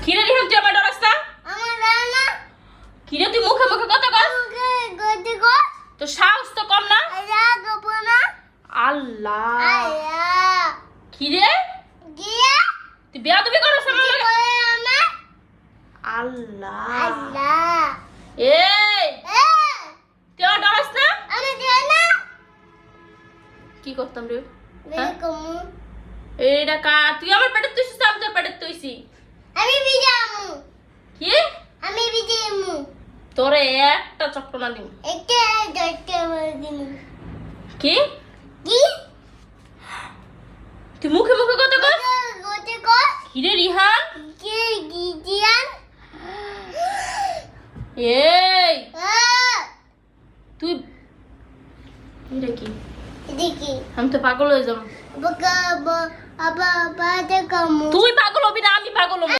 কিরে রিহান তুই আমার ডরাস না? আমার রানা কিরে তুই মুখে মুখে কথা কস? আমাকে গতি কর তো সাহস তো কম না? আয়া গোপনা আল্লাহ আয়া কিরে গিয়া তুই বেয়াদবি করছ আমার লগে? করে আমার আল্লাহ আল্লাহ এই এ তুই আমার ডরাস না? আমি জানা কি করতাম রে? বেকম এইটা কার? তুই আমার পেটে তুইছিস না আমি তোর পেটে তুইছি? আমি বিজামু কি? আমি বিজামু তোরে একটা চক্কর না দিম। একটা দরকার দিমু কি? কি তুই মুখে মুখে কথা কস? গতি কর কিরে রিহান? কি গিজিয়ান এই আ তুই এটা কি? দেখি আমি তো পাগল হয়ে যাবো। বকা আবা বাদে কামু তুই পাগল হবি না আমি পাগল হবো।